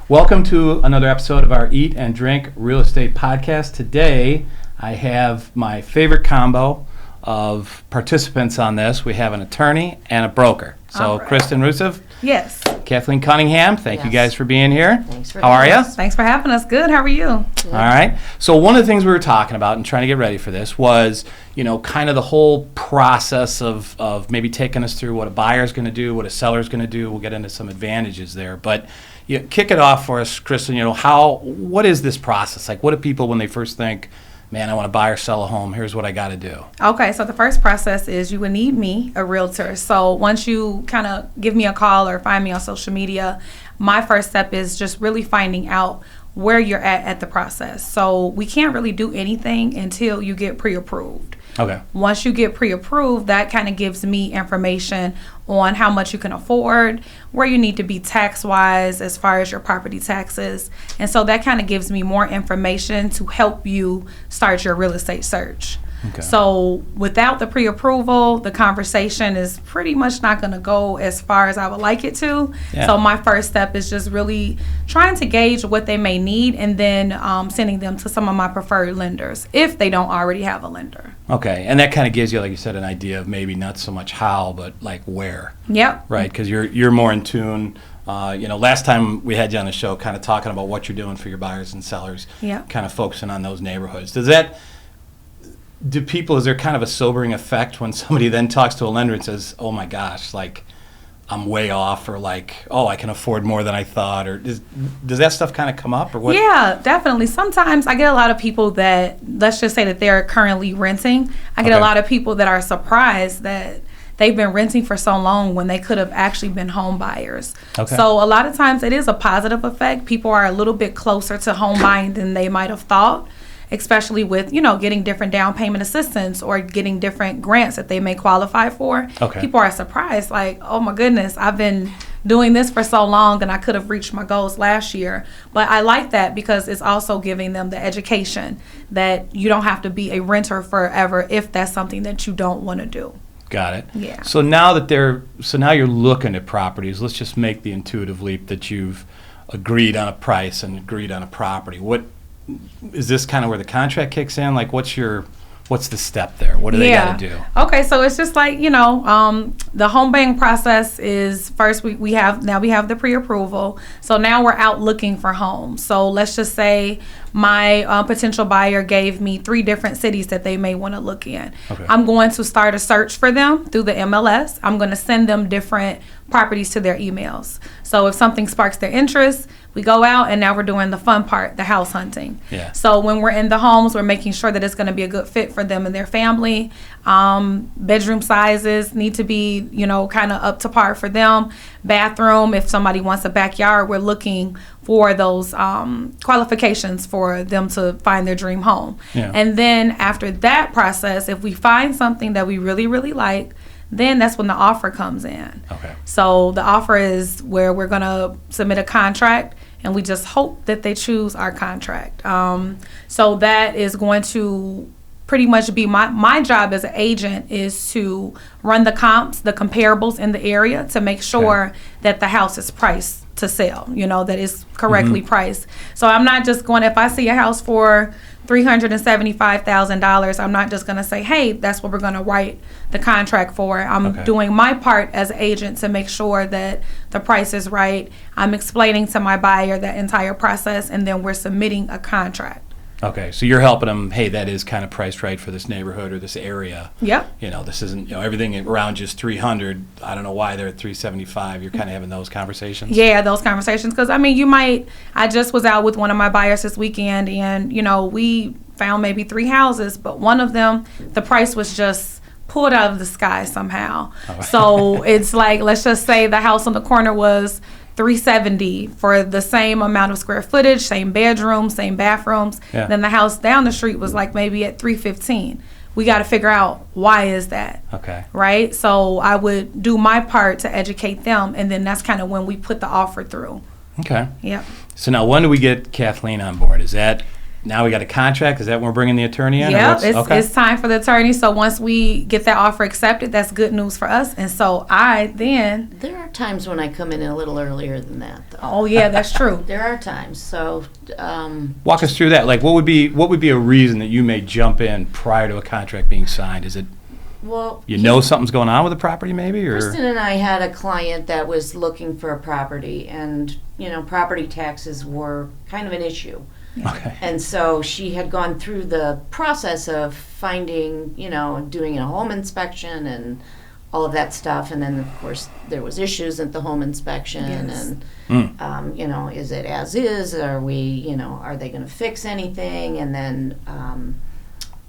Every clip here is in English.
Welcome to another episode of our Eat and Drink Real Estate Podcast. Today, I have my favorite combo of participants on this. We have an attorney and a broker. So, right. Kristen, Roussev. Yes. Kathleen, Cunningham. Thank you guys for being here. Thanks for How are you? Thanks for having us. Good. How are you? Good. All right. So one of the things we were talking about and trying to get ready for this was, kind of the whole process of maybe taking us through what a buyer's going to do, what a seller's going to do. We'll get into some advantages there. But kick it off for us, Kristen. What is this process? Like, what do people, when they first think, man, I want to buy or sell a home, here's what I got to do? Okay, so the first process is you would need me, a realtor. So once you kind of give me a call or find me on social media, my first step is just really finding out where you're at the process. So we can't really do anything until you get pre-approved. Okay. Once you get pre-approved, that kind of gives me information on how much you can afford, where you need to be tax-wise as far as your property taxes. And so that kind of gives me more information to help you start your real estate search. Okay. So without the pre-approval, the conversation is pretty much not going to go as far as I would like it to. Yeah. So my first step is just really trying to gauge what they may need and then sending them to some of my preferred lenders if they don't already have a lender. Okay, and that kind of gives you, like you said, an idea of maybe not so much how, but like where. Yep. Right, because you're more in tune. Last time we had you on the show kind of talking about what you're doing for your buyers and sellers. Yep. Kind of focusing on those neighborhoods. Is there kind of a sobering effect when somebody then talks to a lender and says, oh my gosh, like I'm way off, or like, oh, I can afford more than I thought, or does that stuff kind of come up, or what? Yeah, definitely. Sometimes I get a lot of people that, let's just say that they're currently renting. I get a lot of people that are surprised that they've been renting for so long when they could have actually been home buyers. Okay. So a lot of times it is a positive effect. People are a little bit closer to home buying than they might have thought, especially with, getting different down payment assistance or getting different grants that they may qualify for. Okay. People are surprised, like, oh my goodness, I've been doing this for so long and I could have reached my goals last year. But I like that because it's also giving them the education that you don't have to be a renter forever if that's something that you don't want to do. Got it. Yeah. So now you're looking at properties. Let's just make the intuitive leap that you've agreed on a price and agreed on a property. What is this kind of where the contract kicks in? Like, what's the step there? What do they got to do? Okay, so it's just like, the home buying process is first we have the pre-approval. So now we're out looking for homes. So let's just say my potential buyer gave me 3 different cities that they may want to look in. Okay. I'm going to start a search for them through the MLS. I'm going to send them different properties to their emails. So if something sparks their interest, we go out and now we're doing the fun part, the house hunting. Yeah. So when we're in the homes, we're making sure that it's going to be a good fit for them and their family. Bedroom sizes need to be, kind of up to par for them. Bathroom, if somebody wants a backyard, we're looking for those qualifications for them to find their dream home. Yeah. And then after that process, if we find something that we really, really like, then that's when the offer comes in. Okay. So the offer is where we're going to submit a contract, and we just hope that they choose our contract. So that is going to pretty much be my job as an agent is to run the comps, the comparables in the area to make sure that the house is priced to sell, that is correctly priced. So I'm not just going, if I see a house for $375,000, I'm not just going to say, hey, that's what we're going to write the contract for. I'm doing my part as an agent to make sure that the price is right. I'm explaining to my buyer that entire process, and then we're submitting a contract. Okay, so you're helping them, hey, that is kind of priced right for this neighborhood or this area. Yep. This isn't, everything around you is 300. I don't know why they're at 375. You're kind of having those conversations? Yeah, those conversations. Because, I just was out with one of my buyers this weekend, and, we found maybe 3 houses, but one of them, the price was just pulled out of the sky somehow. Oh. So it's like, let's just say the house on the corner was $370 for the same amount of square footage, same bedroom, same bathrooms. Yeah. Then the house down the street was like maybe at $315. We got to figure out why is that. Okay. Right? So I would do my part to educate them, and then that's kind of when we put the offer through. Okay. Yep. So now when do we get Kathleen on board? Is that now we got a contract. Is that when we're bringing the attorney in? Yeah, it's time for the attorney. So once we get that offer accepted, that's good news for us. And so There are times when I come in a little earlier than that, though. Oh, yeah, that's true. There are times. So, walk us through that. Like, what would be a reason that you may jump in prior to a contract being signed? Is it know something's going on with the property, maybe? Or Kristen and I had a client that was looking for a property, and property taxes were kind of an issue. Okay. And so she had gone through the process of finding, doing a home inspection and all of that stuff. And then, of course, there was issues at the home inspection. Yes. And, is it as is? Are we, are they going to fix anything? And then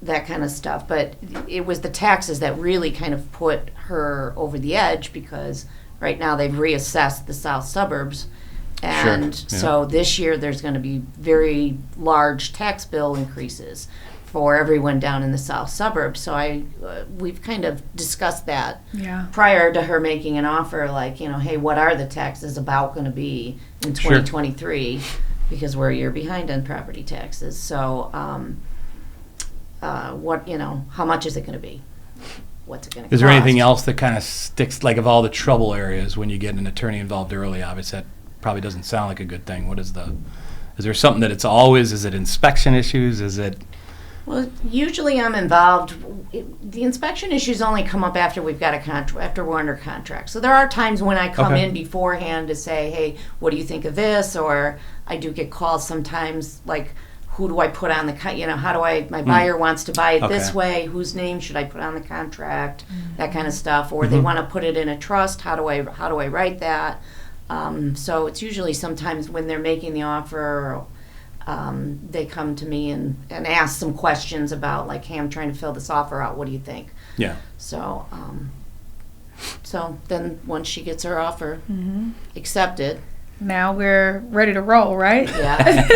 that kind of stuff. But it was the taxes that really kind of put her over the edge, because right now they've reassessed the south suburbs. And so this year there's going to be very large tax bill increases for everyone down in the south suburbs. So we've kind of discussed that prior to her making an offer, like, hey, what are the taxes about going to be in 2023? Because we're a year behind on property taxes. So how much is it going to be? What's it going to cost? Is there anything else that kind of sticks, like of all the trouble areas when you get an attorney involved early? Obviously, that probably doesn't sound like a good thing. Is there something that is it inspection issues? Is it? Well, usually I'm involved. The inspection issues only come up after we've got a contract, after we're under contract. So there are times when I come in beforehand to say, hey, what do you think of this? Or I do get calls sometimes, like, who do I put on the, how do my buyer wants to buy it this way, whose name should I put on the contract, that kind of stuff. Or they want to put it in a trust, how do I write that? So it's usually sometimes when they're making the offer, they come to me and ask some questions about, like, hey, I'm trying to fill this offer out. What do you think? Yeah. So, so then once she gets her offer accepted, now we're ready to roll, right? Yeah.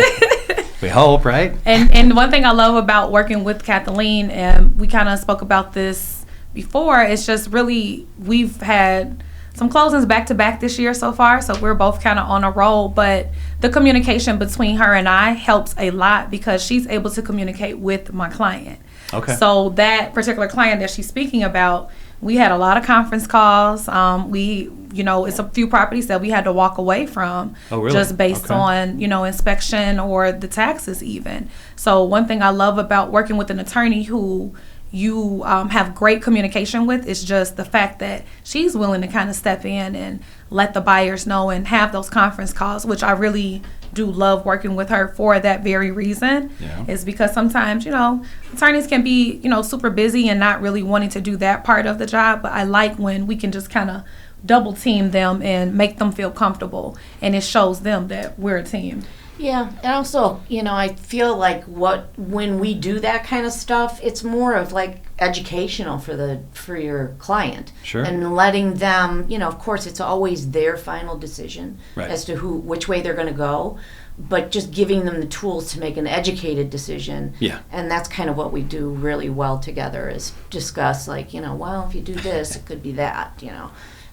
We hope, right? And one thing I love about working with Kathleen, and we kind of spoke about this before, it's just really, we've had some closings back to back this year so far, so we're both kind of on a roll, but the communication between her and I helps a lot because she's able to communicate with my client. Okay. So that particular client that she's speaking about, we had a lot of conference calls. It's a few properties that we had to walk away from just based on, inspection or the taxes even. So one thing I love about working with an attorney who you have great communication with is just the fact that she's willing to kind of step in and let the buyers know and have those conference calls, which I really do love working with her for that very reason. Is because sometimes, attorneys can be, super busy and not really wanting to do that part of the job, but I like when we can just kind of double team them and make them feel comfortable, and it shows them that we're a team. Yeah, and also, I feel like when we do that kind of stuff, it's more of like educational for your client. Sure. And letting them, of course, it's always their final decision as to which way they're going to go, but just giving them the tools to make an educated decision. Yeah. And that's kind of what we do really well together, is discuss, like, well, if you do this, it could be that,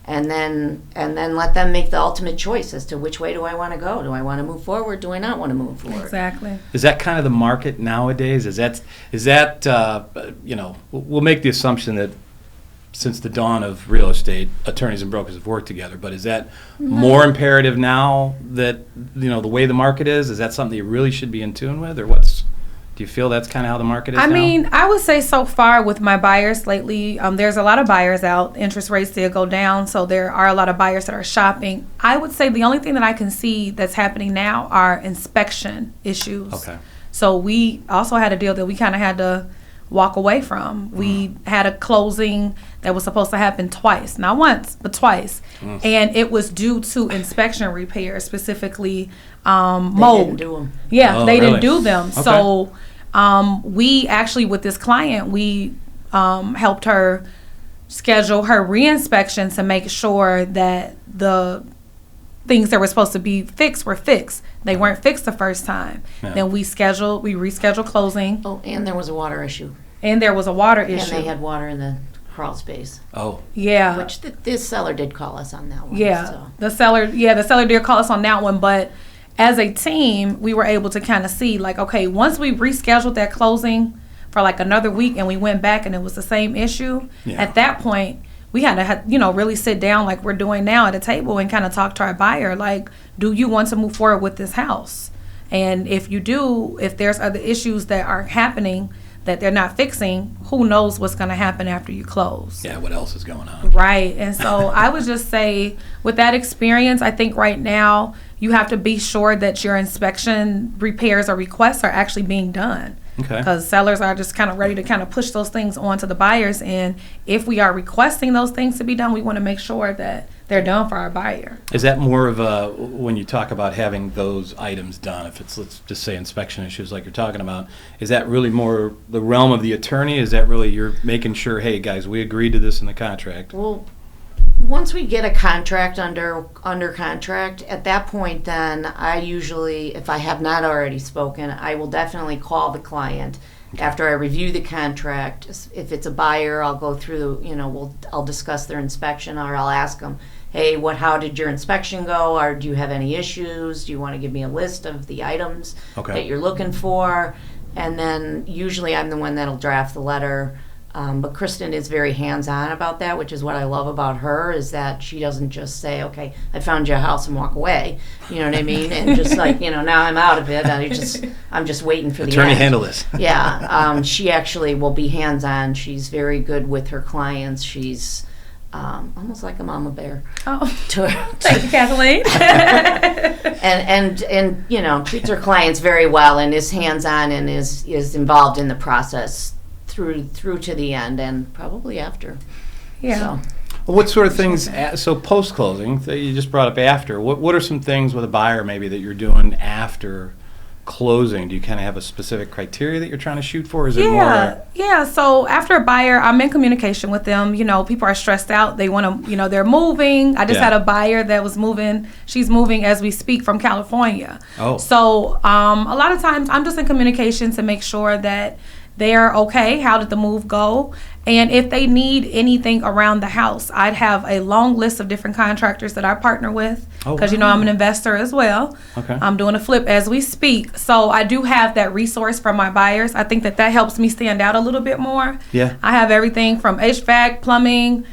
And then let them make the ultimate choice as to which way do I want to go. Do I want to move forward? Do I not want to move forward? Exactly. Is that kind of the market nowadays? Is that we'll make the assumption that since the dawn of real estate, attorneys and brokers have worked together, but is that more imperative now that, the way the market is? Is that something you really should be in tune with, or do you feel that's kind of how the market is now? I mean, I would say so far with my buyers lately, there's a lot of buyers out. Interest rates did go down, so there are a lot of buyers that are shopping. I would say the only thing that I can see that's happening now are inspection issues. Okay. So we also had a deal that we kind of had to walk away from. We had a closing that was supposed to happen twice. Not once, but twice. And it was due to inspection repairs, specifically mold. They didn't do them. Yeah, they didn't do them. Okay. So we actually, with this client, we helped her schedule her re-inspection to make sure that the things that were supposed to be fixed were fixed. They weren't fixed the first time. Yeah. Then we rescheduled closing. Oh, and there was a water issue. And there was a water issue. And they had water in the crawl space. Oh. Yeah. Which this seller did call us on that one. Yeah. So. The seller did call us on that one, but as a team, we were able to kind of see like, okay, once we rescheduled that closing for like another week and we went back and it was the same issue, at that point, we had to, really sit down like we're doing now at a table and kind of talk to our buyer, like, do you want to move forward with this house? And if you do, if there's other issues that are happening that they're not fixing, who knows what's going to happen after you close. Yeah, what else is going on? Right. And so I would just say with that experience, I think right now you have to be sure that your inspection repairs or requests are actually being done. Okay. Because sellers are just kind of ready to kind of push those things on to the buyers. And if we are requesting those things to be done, we want to make sure that they're done for our buyer. Is that more of a, when you talk about having those items done, if it's, let's just say, inspection issues like you're talking about, is that really more the realm of the attorney? Is that really you're making sure, hey, guys, we agreed to this in the contract? Well, once we get a contract under contract, at that point then I usually, if I have not already spoken, I will definitely call the client after I review the contract. If it's a buyer, I'll go through, I'll discuss their inspection, or I'll ask them, hey, how did your inspection go? Or do you have any issues? Do you want to give me a list of the items that you're looking for? And then usually I'm the one that'll draft the letter. But Kristen is very hands-on about that, which is what I love about her, is that she doesn't just say, okay, I found you a house and walk away. You know what I mean? And just like, now I'm out of it. I'm just waiting for the attorney end. handle this. Yeah. She actually will be hands-on. She's very good with her clients. She's almost like a mama bear. Oh, thank you, Kathleen. and treats her clients very well and is hands-on and is involved in the process through to the end and probably after. Yeah. So. Well, what sort of things, so post-closing, that you just brought up after, what are some things with a buyer maybe that you're doing after closing? Do you kind of have a specific criteria that you're trying to shoot for? Or is it more? Yeah. So after a buyer, I'm in communication with them. People are stressed out. They want to, they're moving. I just had a buyer that was moving. She's moving as we speak from California. Oh. So a lot of times I'm just in communication to make sure that they're okay. How did the move go? And if they need anything around the house, I'd have a long list of different contractors that I partner with, because I'm an investor as well. Okay. I'm doing a flip as we speak. So I do have that resource for my buyers. I think that helps me stand out a little bit more. Yeah. I have everything from HVAC, plumbing,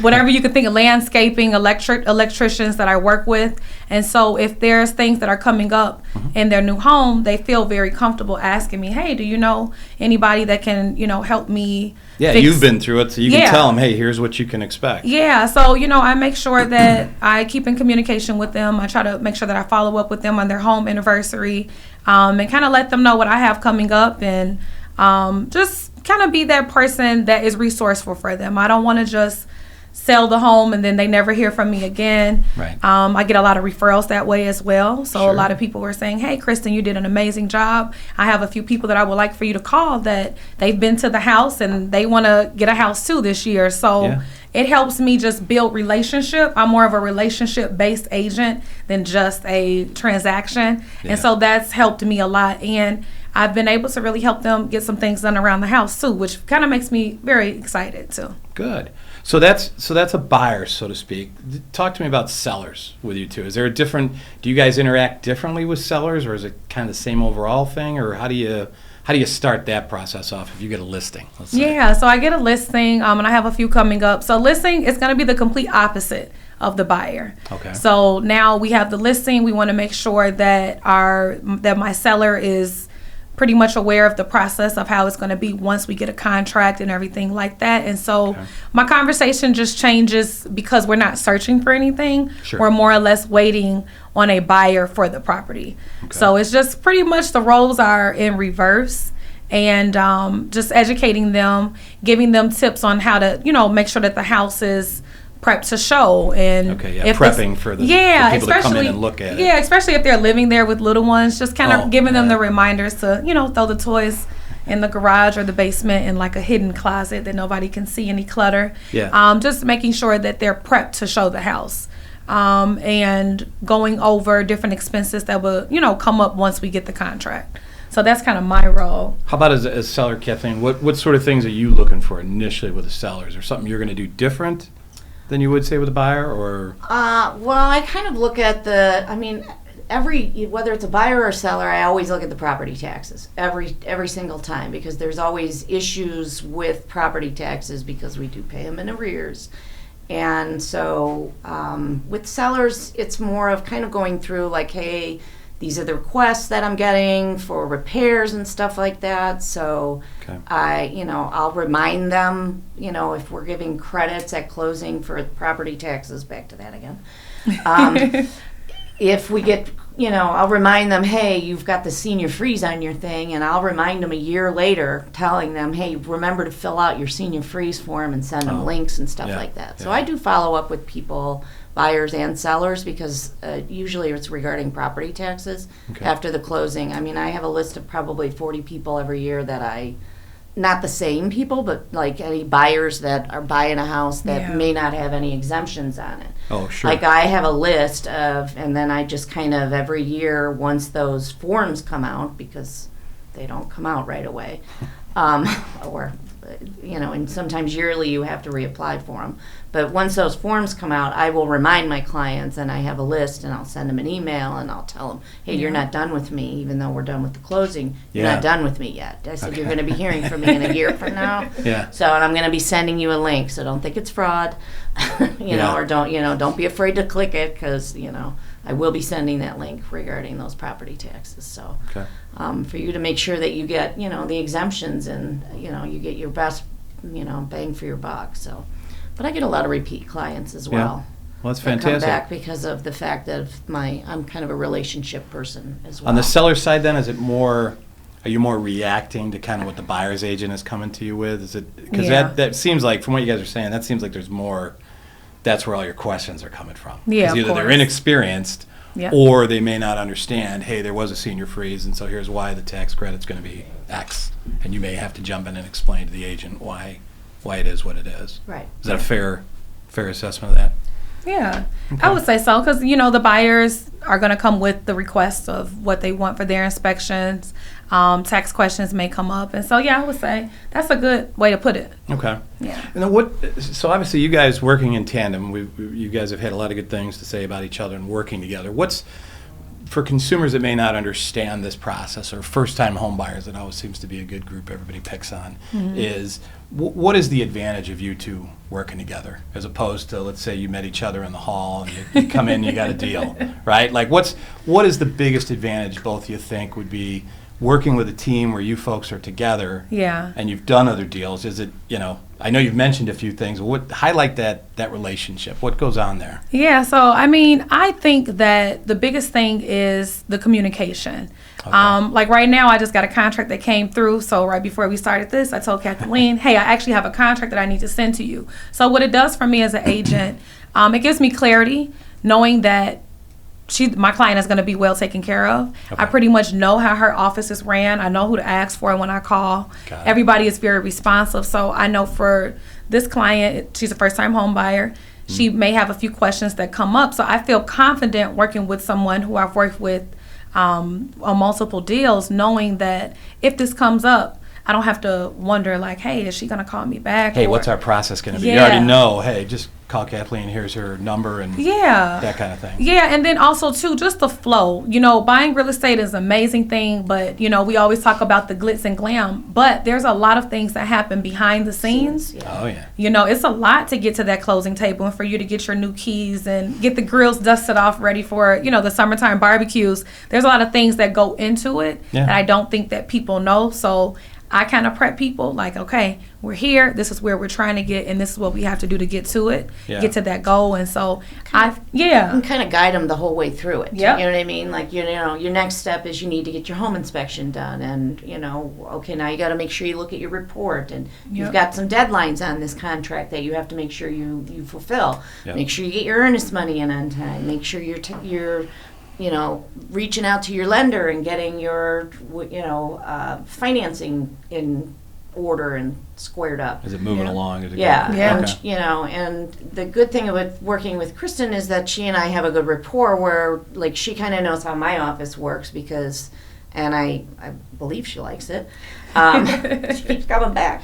whatever you could think of, landscaping, electricians that I work with. And so if there's things that are coming up in their new home, they feel very comfortable asking me, hey, do you know anybody that can, help me Yeah, fix? you've been through it, so you can tell them, hey, here's what you can expect. Yeah, so, I make sure that I keep in communication with them. I try to make sure that I follow up with them on their home anniversary, and kind of let them know what I have coming up, and just kind of be that person that is resourceful for them. I don't want to just sell the home and then they never hear from me again. Right. I get a lot of referrals that way as well. So Sure. A lot of people were saying, hey, Kristen, you did an amazing job. I have a few people that I would like for you to call that they've been to the house and they want to get a house too this year. So it helps me just build relationship. I'm more of a relationship-based agent than just a transaction. Yeah. And so that's helped me a lot. And I've been able to really help them get some things done around the house too, which kind of makes me very excited too. Good. So that's a buyer, so to speak. Talk to me about sellers with you two. Is there do you guys interact differently with sellers, or is it kind of the same overall thing, or how do you start that process off if you get a listing? Let's say? Yeah, so I get a listing, and I have a few coming up. So listing is going to be the complete opposite of the buyer. Okay. So now we have the listing. We want to make sure that my seller is pretty much aware of the process of how it's going to be once we get a contract and everything like that. And so my conversation just changes because we're not searching for anything. Sure. We're more or less waiting on a buyer for the property. Okay. So it's just pretty much the roles are in reverse, and just educating them, giving them tips on how to, make sure that the house is prepped to show. And prepping for the people to come in and look at it. Yeah, especially if they're living there with little ones, just kind of giving them the reminders to, throw the toys in the garage or the basement in like a hidden closet that nobody can see any clutter. Yeah. Just making sure that they're prepped to show the house. And going over different expenses that will, come up once we get the contract. So that's kind of my role. How about as a seller, Kathleen? What sort of things are you looking for initially with the sellers? Or something you're going to do different than you would say with a buyer, or? Well, I kind of look at whether it's a buyer or seller, I always look at the property taxes every single time, because there's always issues with property taxes because we do pay them in arrears. And so with sellers, it's more of kind of going through like, hey, these are the requests that I'm getting for repairs and stuff like that. So I'll remind them, if we're giving credits at closing for property taxes, back to that again. If we get, I'll remind them, hey, you've got the senior freeze on your thing, and I'll remind them a year later, telling them, hey, remember to fill out your senior freeze form and send them links and stuff like that. So I do follow up with people, buyers and sellers, because usually it's regarding property taxes after the closing. I mean, I have a list of probably 40 people every year that not the same people, but like any buyers that are buying a house that may not have any exemptions on it. Oh, sure. Like I have a list of, and then I just kind of every year, once those forms come out, because they don't come out right away, and sometimes yearly you have to reapply for them. But once those forms come out, I will remind my clients, and I have a list, and I'll send them an email, and I'll tell them, hey, you're not done with me, even though we're done with the closing. You're not done with me yet. I said, you're going to be hearing from me in a year from now. So, and I'm going to be sending you a link, so don't think it's fraud, or don't be afraid to click it, because, I will be sending that link regarding those property taxes. So, for you to make sure that you get, the exemptions, and, you get your best, bang for your buck. So, but I get a lot of repeat clients as well. Well, that's that fantastic. Come back because of the fact that I'm kind of a relationship person as well. On the seller side, then, are you more reacting to kind of what the buyer's agent is coming to you with? Is it because that seems like, from what you guys are saying, that seems like there's more. That's where all your questions are coming from. Yeah, either they're inexperienced, Yeah. or they may not understand, hey, there was a senior freeze, and so here's why the tax credit's going to be X. And you may have to jump in and explain to the agent why it is what it is. Right. Is that a fair assessment of that? Yeah, I would say so, because the buyers are going to come with the request of what they want for their inspections. Tax questions may come up, and so I would say that's a good way to put it. Okay. Yeah. And then so obviously you guys working in tandem, you guys have had a lot of good things to say about each other and working together. What's, for consumers that may not understand this process, or first-time home buyers, that always seems to be a good group everybody picks on, is what is the advantage of you two working together, as opposed to, let's say you met each other in the hall and you come in and you got a deal, right? Like what is the biggest advantage both of you think would be working with a team where you folks are together, and you've done other deals? Is it, I know you've mentioned a few things. Highlight that relationship. What goes on there? Yeah, so I think that the biggest thing is the communication. Okay. Like right now, I just got a contract that came through. So right before we started this, I told Kathleen, hey, I actually have a contract that I need to send to you. So what it does for me as an agent, it gives me clarity, knowing that my client is going to be well taken care of. Okay. I pretty much know how her office is ran. I know who to ask for when I call. Everybody is very responsive. So I know for this client, she's a first-time home buyer. She may have a few questions that come up. So I feel confident working with someone who I've worked with on multiple deals, knowing that if this comes up, I don't have to wonder like, hey, is she going to call me back? Hey, what's our process going to be? You already know, hey, just call Kathleen, here's her number, and that kind of thing. Yeah, and then also, too, just the flow. Buying real estate is an amazing thing, but, we always talk about the glitz and glam, but there's a lot of things that happen behind the scenes. Oh, yeah. It's a lot to get to that closing table and for you to get your new keys and get the grills dusted off ready for, the summertime barbecues. There's a lot of things that go into it that I don't think that people know, so I kind of prep people like, okay, we're here. This is where we're trying to get, and this is what we have to do to get to it, get to that goal. And so and kind of guide them the whole way through it. Yep. You know what I mean? Like, your next step is you need to get your home inspection done, and okay, now you got to make sure you look at your report, and you've got some deadlines on this contract that you have to make sure you fulfill. Yep. Make sure you get your earnest money in on time. Make sure you're reaching out to your lender and getting your, financing in order and squared up. Is it moving along? Is it Okay. And the good thing about working with Kristen is that she and I have a good rapport where, like, she kind of knows how my office works and I believe she likes it. She keeps coming back.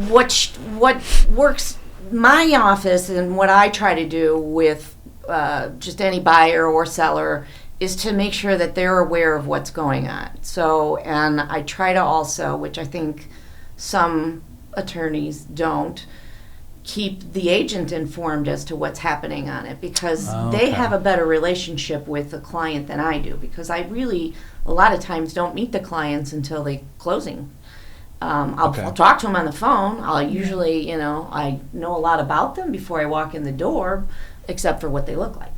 What works my office and what I try to do with just any buyer or seller is to make sure that they're aware of what's going on. So, and I try to also, which I think some attorneys don't, keep the agent informed as to what's happening on it, because they have a better relationship with the client than I do, because I really, a lot of times, don't meet the clients until the closing. I'll talk to them on the phone. I'll usually, I know a lot about them before I walk in the door, except for what they look like.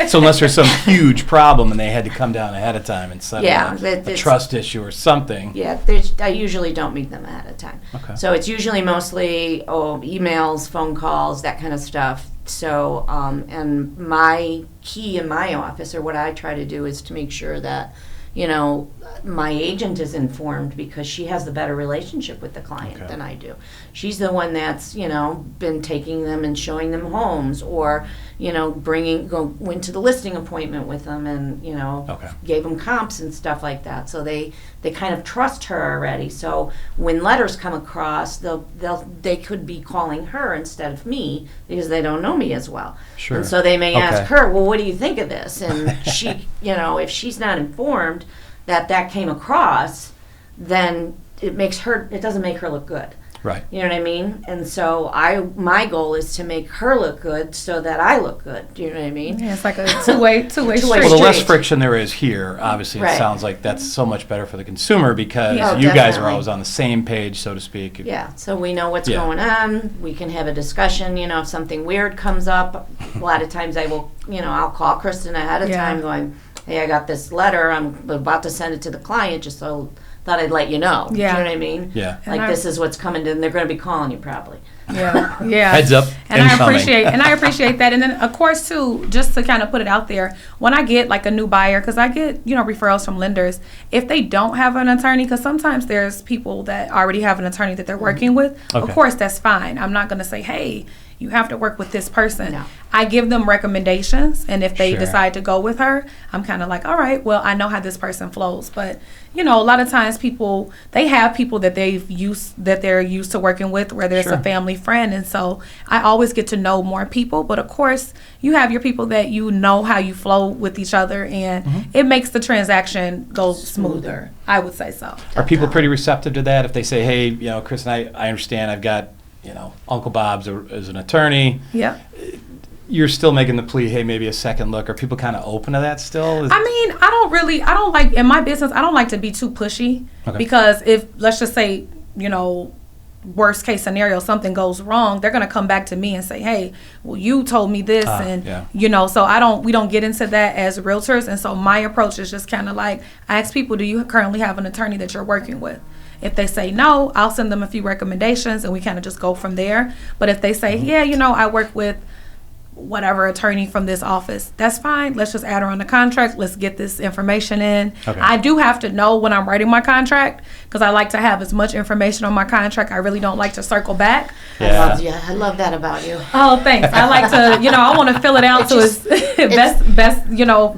So unless there's some huge problem and they had to come down ahead of time and settle a trust issue or something. Yeah, I usually don't meet them ahead of time. Okay. So it's usually mostly emails, phone calls, that kind of stuff. So, and my key in my office, or what I try to do, is to make sure that, my agent is informed, because she has the better relationship with the client than I do. She's the one that's, been taking them and showing them homes, or, went to the listing appointment with them and, gave them comps and stuff like that. So they kind of trust her already. So when letters come across, they could be calling her instead of me, because they don't know me as well. Sure. And so they may ask her, well, what do you think of this? And she, if she's not informed that came across, then it doesn't make her look good. Right. You know what I mean? And so my goal is to make her look good so that I look good. Do you know what I mean? Yeah, it's like a two-way street. Well, the less friction there is here, obviously, it sounds like that's so much better for the consumer, because you guys are always on the same page, so to speak. Yeah, so we know what's going on. We can have a discussion. If something weird comes up, a lot of times I will, I'll call Kristen ahead of time going, hey, I got this letter. I'm about to send it to the client, just so thought I'd let you know. Yeah. Do you know what I mean? Yeah. Like, this is what's coming, and they're going to be calling you probably. Yeah. Heads up. And I appreciate that. And then, of course, too, just to kind of put it out there, when I get like a new buyer, because I get, referrals from lenders, if they don't have an attorney, because sometimes there's people that already have an attorney that they're working with, of course, that's fine. I'm not going to say, hey, you have to work with this person. No. I give them recommendations, and if they decide to go with her, I'm kind of like, all right, well, I know how this person flows. But a lot of times they have people that they're used to working with, whether it's a family friend, and so I always get to know more people. But of course, you have your people that how you flow with each other, and it makes the transaction go smoother. I would say so. Are people pretty receptive to that? If they say, hey, Kristen, I understand, I've got Uncle Bob's as an attorney. Yeah. You're still making the plea, hey, maybe a second look. Are people kind of open to that still? I don't like, in my business, I don't like to be too pushy, because if, let's just say, worst case scenario, something goes wrong, they're going to come back to me and say, hey, well, you told me this, so we don't get into that as realtors. And so my approach is just kind of like, I ask people, do you currently have an attorney that you're working with? If they say no, I'll send them a few recommendations, and we kind of just go from there. But if they say, I work with whatever attorney from this office, that's fine. Let's just add her on the contract. Let's get this information in. Okay. I do have to know when I'm writing my contract, because I like to have as much information on my contract. I really don't like to circle back. Yeah. I love that about you. Oh, thanks. I like to, I want to fill it out to its best,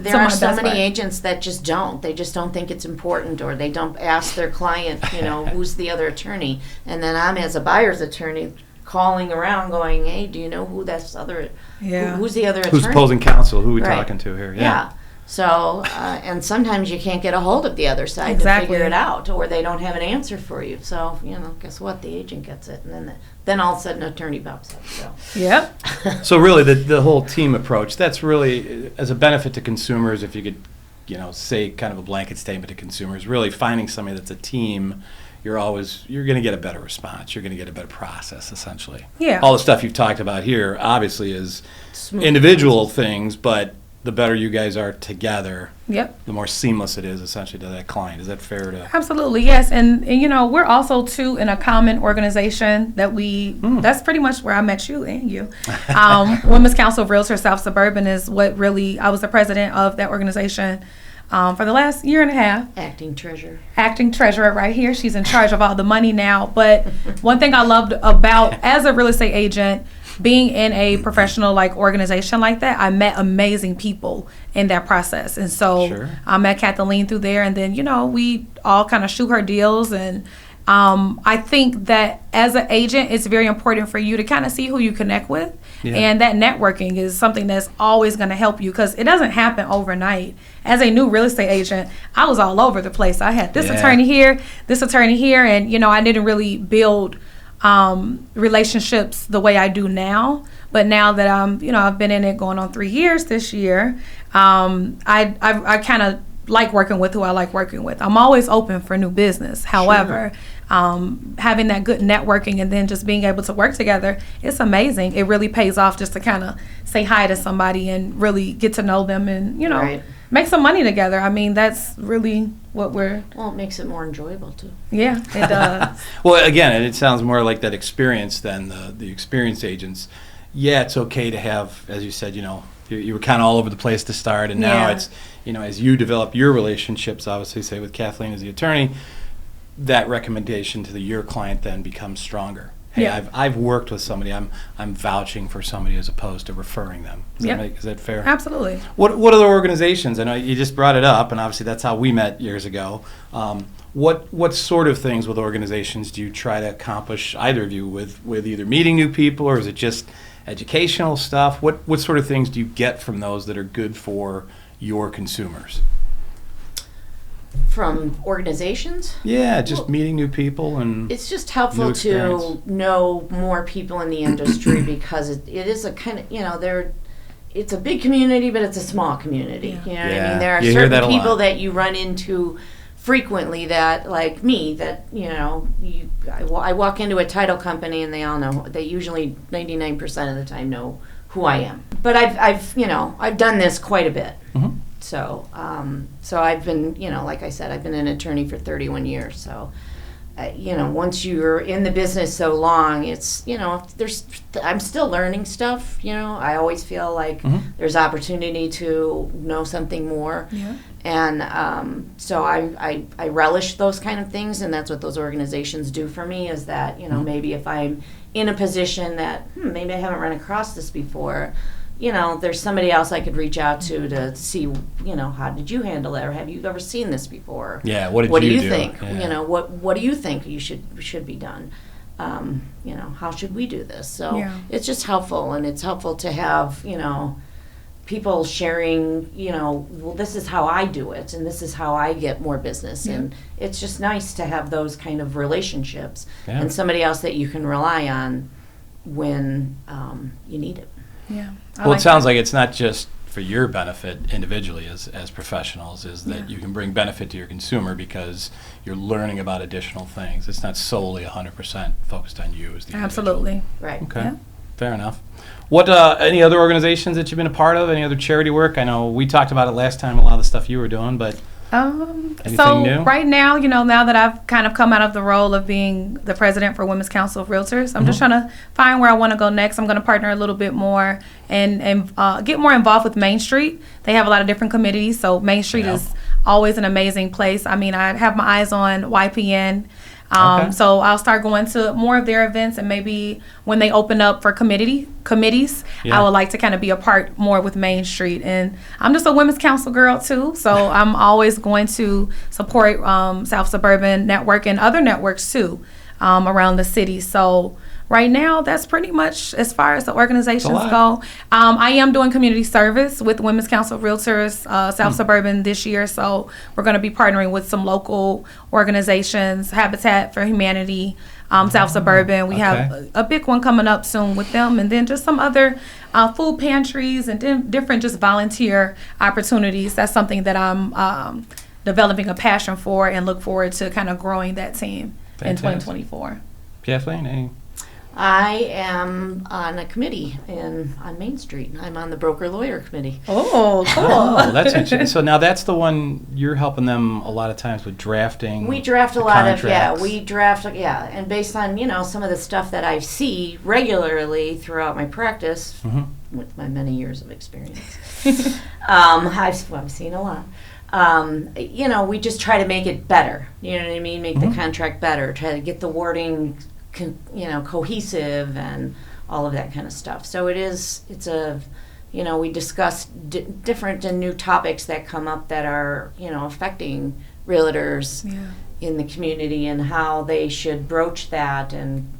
There are so many agents that just don't. They just don't think it's important, or they don't ask their client, who's the other attorney. And then I'm, as a buyer's attorney, calling around going, hey, do you know who that's other, who's the other attorney? Who's opposing counsel? Who are we talking to here? Yeah. So, and sometimes you can't get a hold of the other side to figure it out, or they don't have an answer for you. So, guess what? The agent gets it, and then all of a sudden, an attorney pops up. So. Yep. So really, the whole team approach, that's really, as a benefit to consumers, if you could, say kind of a blanket statement to consumers, really finding somebody that's a team, you're going to get a better response. You're going to get a better process, essentially. Yeah. All the stuff you've talked about here, obviously, is individual things, but the better you guys are together, the more seamless it is, essentially, to that client. Is that fair to? Absolutely, yes. And we're also, too, in a common organization that that's pretty much where I met you and you. Women's Council of Realtors South Suburban is what really, I was the president of that organization for the last year and a half. Acting treasurer right here. She's in charge of all the money now. But one thing I loved about, as a real estate agent, being in a professional organization like that, I met amazing people in that process. And so I met Kathleen through there, and then we all kind of shoot her deals, and I think that as an agent, it's very important for you to kind of see who you connect with. Yeah. And that networking is something that's always going to help you because it doesn't happen overnight. As a new real estate agent, I was all over the place. I had this attorney here, and, I didn't really build relationships the way I do now. But now that I've been in it going on 3 years this year, I kind of like working with who I like working with. I'm always open for new business. However, having that good networking and then just being able to work together, it's amazing. It really pays off just to kind of say hi to somebody and really get to know them and, make some money together. I mean, that's really what we're... Well, it makes it more enjoyable, too. Yeah, it does. Well, again, it sounds more like that experience than the experienced agents. Yeah, it's okay to have, as you said, you were kind of all over the place to start, and now it's, as you develop your relationships, obviously, say with Kathleen as the attorney, that recommendation to your client then becomes stronger. Hey, I've worked with somebody. I'm vouching for somebody as opposed to referring them. Is that fair? Absolutely. What other organizations? I know you just brought it up, and obviously that's how we met years ago. What sort of things with organizations do you try to accomplish, either of you, with either meeting new people, or is it just educational stuff? What sort of things do you get from those that are good for your consumers? From organizations? Yeah, just meeting new people and it's just helpful to know more people in the industry because it is a kind of, it's a big community, but it's a small community. You know what I mean? There are certain people that you run into frequently that, like me, that, I walk into a title company and they all know, they usually 99% of the time know who I am. But I've done this quite a bit. Mm-hmm. So I've been, like I said, I've been an attorney for 31 years. So, once you're in the business so long, it's, I'm still learning stuff. I always feel like there's opportunity to know something more. Yeah. And so I relish those kind of things, and that's what those organizations do for me. Is that maybe if I'm in a position that maybe I haven't run across this before. There's somebody else I could reach out to see, how did you handle it, or have you ever seen this before? Yeah, what do you think? Yeah. What do you think should be done? How should we do this? So it's just helpful, and it's helpful to have, people sharing, well, this is how I do it, and this is how I get more business, and it's just nice to have those kind of relationships and somebody else that you can rely on when you need it. Yeah. It sounds like it's not just for your benefit individually as professionals, is that you can bring benefit to your consumer because you're learning about additional things. It's not solely 100% focused on you as the individual. Absolutely. Right. Okay. Yeah. Fair enough. What any other organizations that you've been a part of? Any other charity work? I know we talked about it last time, a lot of the stuff you were doing, but anything new? Right now, now that I've kind of come out of the role of being the president for Women's Council of Realtors, I'm just trying to find where I want to go next. I'm going to partner a little bit more and get more involved with Main Street. They have a lot of different committees, so Main Street is always an amazing place. I mean, I have my eyes on YPN. So I'll start going to more of their events, and maybe when they open up for committees, I would like to kind of be a part more with Main Street. And I'm just a Women's Council girl too, so I'm always going to support South Suburban Network and other networks too around the city. So right now, that's pretty much as far as the organizations go. I am doing community service with Women's Council of Realtors, South Suburban this year. So we're going to be partnering with some local organizations, Habitat for Humanity, South Suburban. We have a big one coming up soon with them. And then just some other food pantries and different just volunteer opportunities. That's something that I'm developing a passion for and look forward to kind of growing that team in 2024. Kathleen, any? I am on a committee on Main Street. I'm on the broker-lawyer committee. Oh, cool. Oh, that's interesting. So now that's the one you're helping them a lot of times with drafting. We draft a lot of, and based on, some of the stuff that I see regularly throughout my practice, with my many years of experience, I've seen a lot. We just try to make it better. You know what I mean? Make the contract better. Try to get the wording cohesive and all of that kind of stuff. So it's a we discuss different and new topics that come up that are, affecting realtors in the community and how they should broach that and,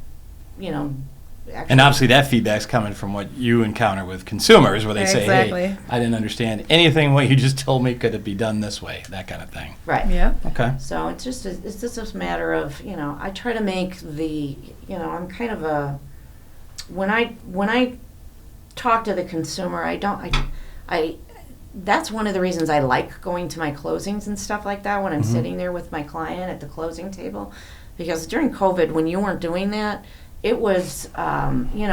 actually. And obviously that feedback's coming from what you encounter with consumers where they say, Exactly. hey, I didn't understand anything what you just told me. Could it be done this way? That kind of thing. Right. Yeah. Okay. So it's just a matter of, I try to make I'm kind of a, when I talk to the consumer, that's one of the reasons I like going to my closings and stuff like that when I'm sitting there with my client at the closing table, because during COVID, when you weren't doing that, it was, nobody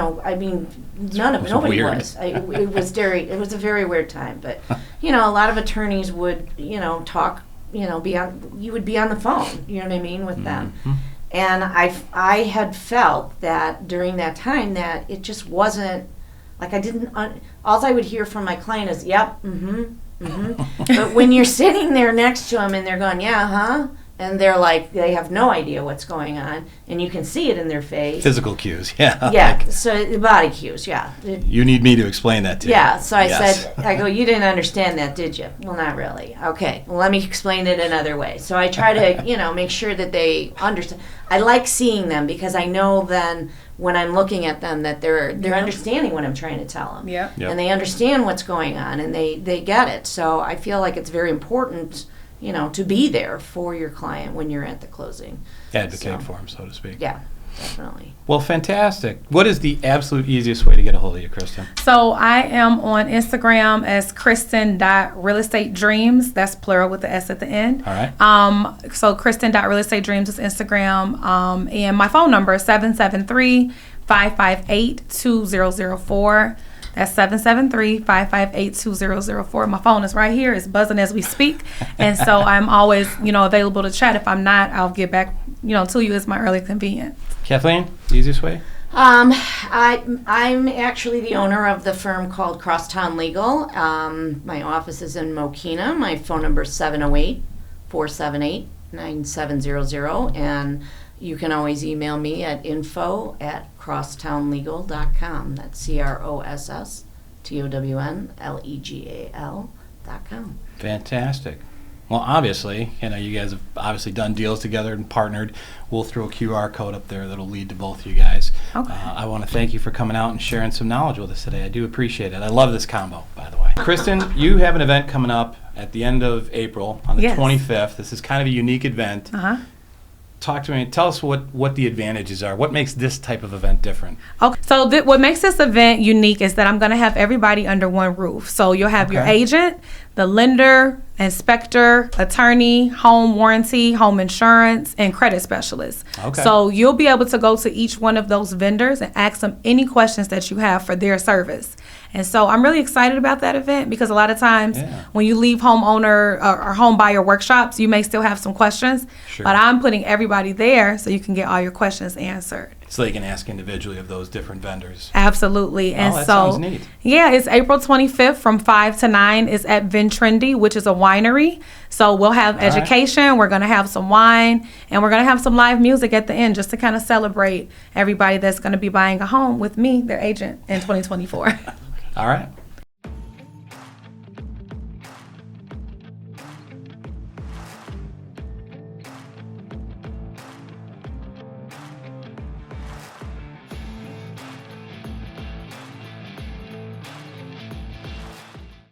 weird. was. It was a very weird time. But, a lot of attorneys would, talk, you would be on the phone, you know what I mean, with them. And I had felt that during that time that it just wasn't, like all I would hear from my client is, yep, But when you're sitting there next to them and they're going, yeah, huh? And they're like, they have no idea what's going on, and you can see it in their face. Physical cues, yeah. Yeah, so the body cues, yeah. You need me to explain that to you. Yeah, so I Yes. said, I go, you didn't understand that, did you? Well, not really. Okay, well, let me explain it another way. So I try to, make sure that they understand. I like seeing them because I know then when I'm looking at them that they're understanding what I'm trying to tell them. Yeah. Yep. And they understand what's going on, and they get it. So I feel like it's very important, to be there for your client when you're at the closing. Advocate for them, so to speak. Yeah, definitely. Well, fantastic. What is the absolute easiest way to get a hold of you, Kristen? So I am on Instagram as Kristen.realestategreams. That's plural with the S at the end. All right. So Kristen.realestategreams is Instagram. And my phone number is 773-558-2004. That's 773-558-2004. My phone is right here. It's buzzing as we speak. And so I'm always, available to chat. If I'm not, I'll get back, to you as my early convenience. Kathleen, the easiest way? I'm actually the owner of the firm called Crosstown Legal. My office is in Mokina. My phone number is 708-478-9700. And you can always email me at info@crosstownlegal.com. That's CROSSTOWNLEGAL.com. Fantastic. Well, obviously, you guys have obviously done deals together and partnered. We'll throw a QR code up there that'll lead to both of you guys. Okay. I want to thank you for coming out and sharing some knowledge with us today. I do appreciate it. I love this combo, by the way. Kristen, you have an event coming up at the end of April on the Yes. 25th. This is kind of a unique event. Uh-huh. Talk to me. Tell us what the advantages are. What makes this type of event different? Okay, so what makes this event unique is that I'm going to have everybody under one roof. So you'll have your Okay. agent, the lender, inspector, attorney, home warranty, home insurance, and credit specialist. Okay. So you'll be able to go to each one of those vendors and ask them any questions that you have for their service. And so I'm really excited about that event because a lot of times Yeah. when you leave homeowner or home buyer workshops, you may still have some questions. Sure. But I'm putting everybody there so you can get all your questions answered. So they can ask individually of those different vendors. Absolutely. And that so, sounds neat. Yeah, it's April 25th from 5 to 9. It's at Ventrendy, which is a winery. So we'll have All right. education, we're going to have some wine, and we're going to have some live music at the end just to kind of celebrate everybody that's going to be buying a home with me, their agent, in 2024. All right.